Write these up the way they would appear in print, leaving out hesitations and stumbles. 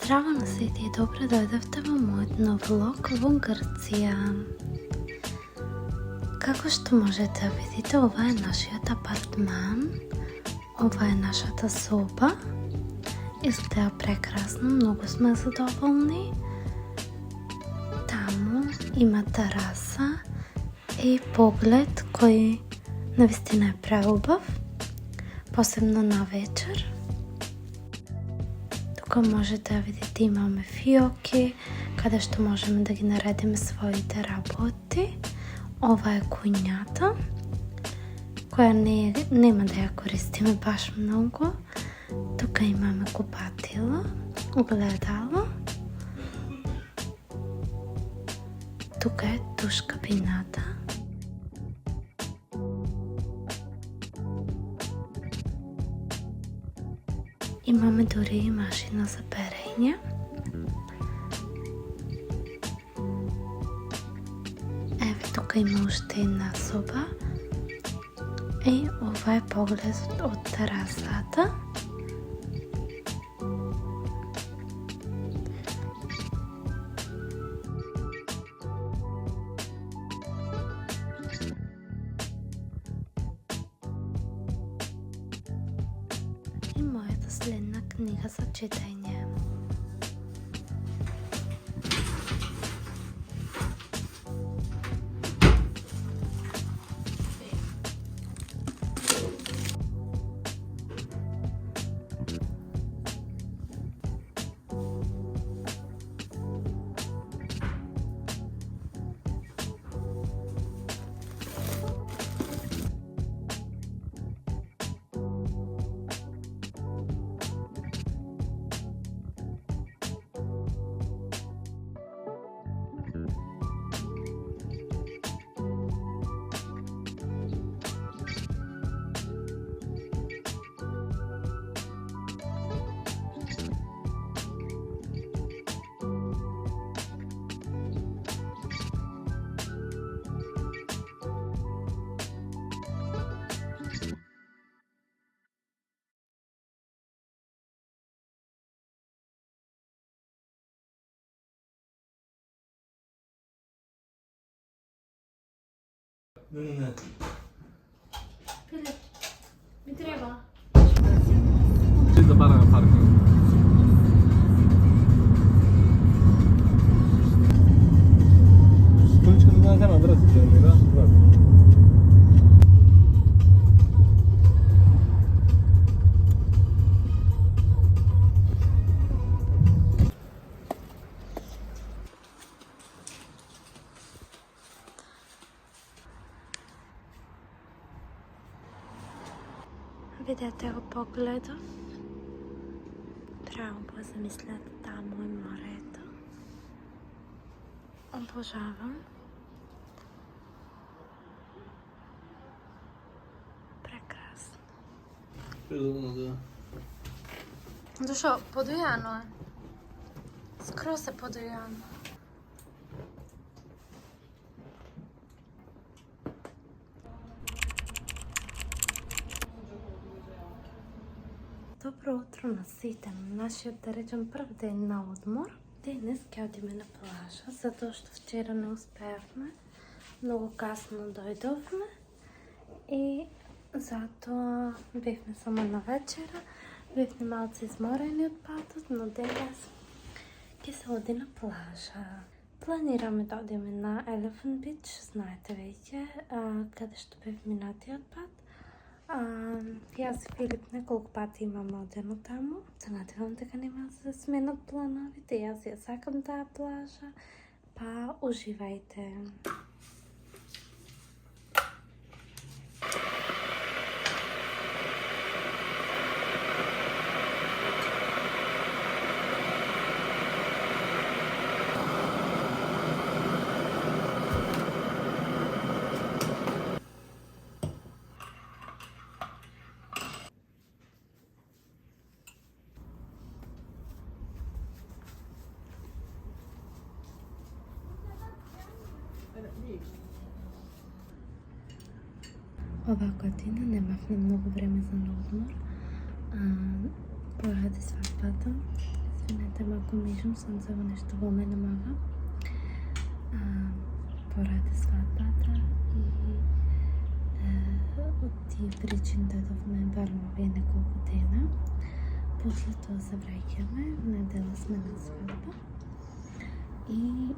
Здраво на сите и добре дојдовте во мојот нов влог во Грција. Како што можете да видите, ова е нашиот апартман. Ова е нашата соба. Изгледа прекрасно, многу сме задоволни. Таму има тераса и поглед кој навистина е преубав, посебно на вечер. Тука можете да видите, имаме фиоки, каде што можеме да ги наредиме своите работи. Ова е куњата, која нема да ја користиме баш многу. Тука имаме купатило, огледало. Тука е душ кабината. Имаме дури и машина за перење. Еве, тука има уште една соба. И ова е погледот од терасата. И мојата следна книга за читање. Не. Филип, ми треба. Ти да бара на паркинг. Количката да взема, брат, да? Брат. Видете го погледов. Право позамислете, таму е морето. Обожавам. Прекрасно. Придумно, да. Зашо? Подојано е. Скроз е подојано. Добро утро на сите, на нашиот, да речем, прв ден на одмор. Денес ќе одиме на плажа, затоа што вчера не успеавме. Многу касно дојдовме и затоа бевме само на вечера. Бевме малце изморени од патот, но денес ќе се оди на плажа. Планираме да одиме на Elephant Beach, знаете веќе, каде што бев минатиот пат. Јас и Филип неколку пати имаме одено таму. Се надевам дека нема да се сменат плановите. Јас ја сакам таа плажа. Па уживајте. Ова година немавме многу време за одмор. Поради свадбата Извинете, малко мижам, съм взела нещо в мен мага. Поради сватбата и от тия причини дойдохме Варновия няколко дена. После това се връщаме, в неделя сме на сватба и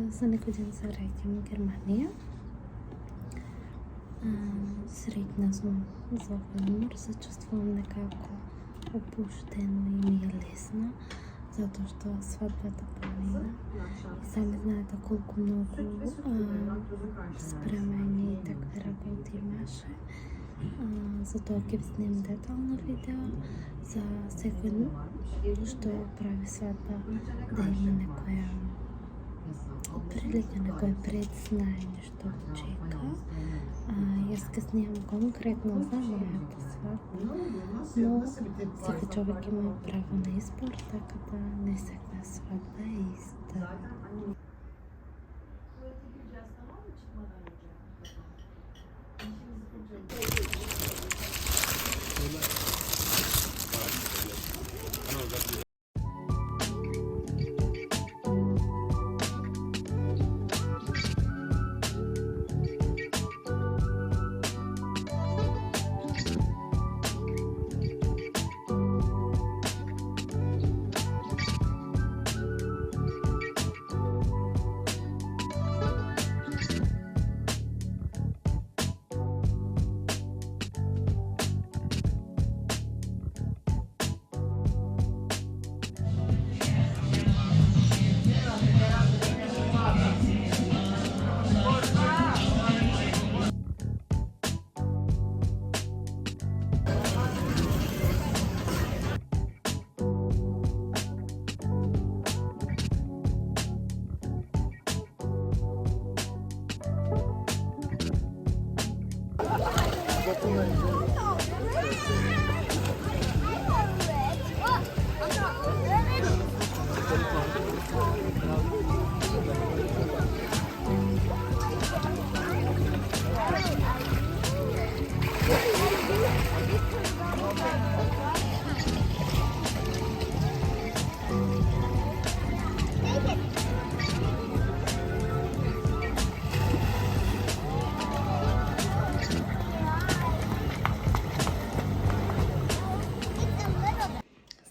за някой ден се връщаме в Германия. Средна съм за humor, се чувствам некако опущено и ми е лесно, защото сватбата помина. И сами знаете колко много спремени и такви работи имаше. Затова ќе снимам детално видео за всеки, що прави сватба, да има някоя прилика, някой предзнае нещо чека. Аз ке снимам конкретно за моята сватба, но всеки човек има право на избор, така да не всяка сватба е иста.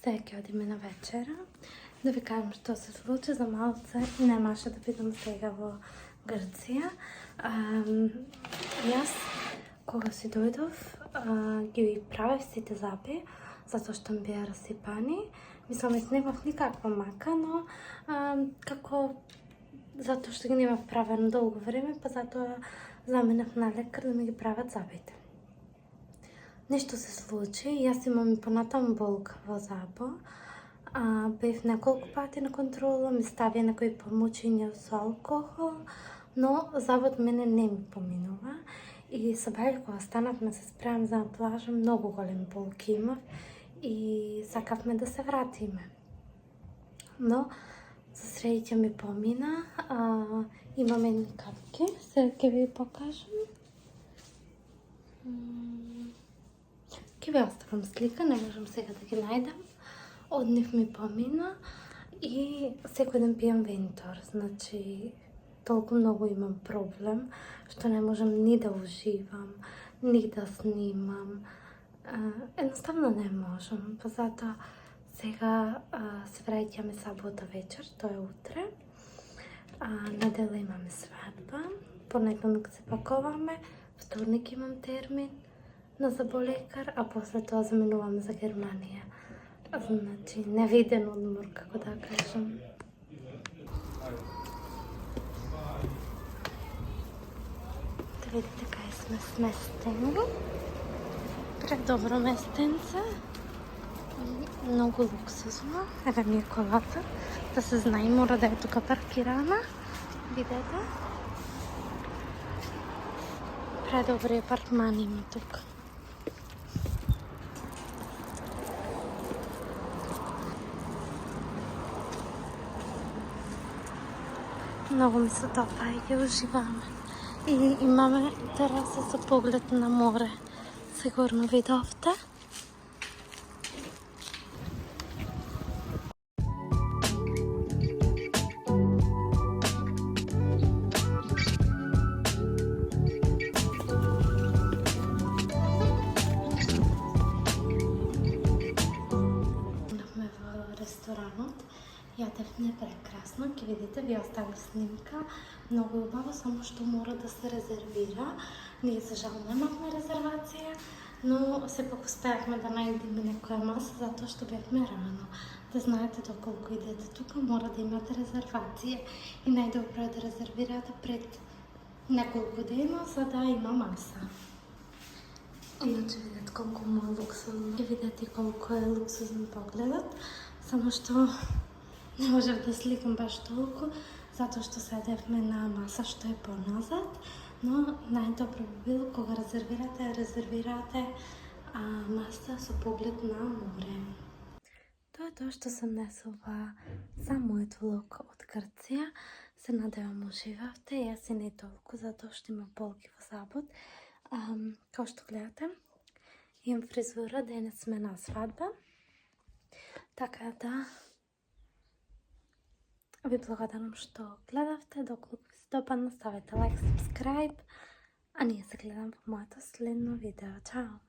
Сега одиме на вечера. Да ви кажем, що се случи за малце. Нямаше да бидам сега в Гърция. И аз, кога си дойдох, ги правих сите запи, zato što mi бяха разсипани. Мислам, не в никаква мака, но како zato što ги нема правено дълго време, па затоа заменах на лекар да ми ги правят зъбите. Нещо се случи и аз имам и понатам болка в зъба. Бях няколко пъти на контрола, ми ставя някои помучения с алкохол, но зъбът мене не ми поминува. И събрали, кога станахме се спрям за плажа, много големи болки имах и сакахме да се вратиме. Но за средите ми помина, имаме едни капки, сега ќе ви покажем. Ќе ви оставам слика, не можем сега да ги найдам. Од нив ми помина и секој ден пием Вентор, значи толкова много имам проблем, що не можем ни да уживам, ни да снимам. Едноставно не можем. Затоа сега се враќаме сабота вечер, то е утре. Недела имаме сватба, понеделник се паковаме, вторник имам термин на заболекар, а после това заминуваме за Германия. Значи невиден одмор, како да кажем. Да видите кај сме сместени. Предобро местенце. Много луксузно. Еве ми е колата. Да се знае, мора да е тука паркирана. Видете? Предобри апартмани има тук. Много ми се допа и ги уживаме. И имаме тераса за поглед на море. Сигурно видовте. ресторанът. Ядевме прекрасно. Ке видите, ви оставих снимка. Много е убаво, само що мора да се резервира. Ние за жал немахме резервация, но все пак успяхме да найдем някоя маса, затоа што бяхме рано. Да знаете доколко идете тук, мора да имате резервация. И най-добро е да резервирате пред няколко дена, за да има маса. Иначе видят колко му е луксозно и видите колко е луксозен погледът. Само що не можех да сликам баш толкова, затоа што седевме на маса што е по-назад. Но най-добро би било кога резервирате маса со поглед на море. Тоа е тоа што съм несла за мојот влог од Грција. Се надевам уживавте, јас и не толку, затоа што има болки во забот. Као што гледате, имам фризура, денес сме на свадба. Така да ви благодарам што гледавте, доколку ви се допадна, ставете лайк, subscribe, а ние се гледам во моето следно видео. Чао!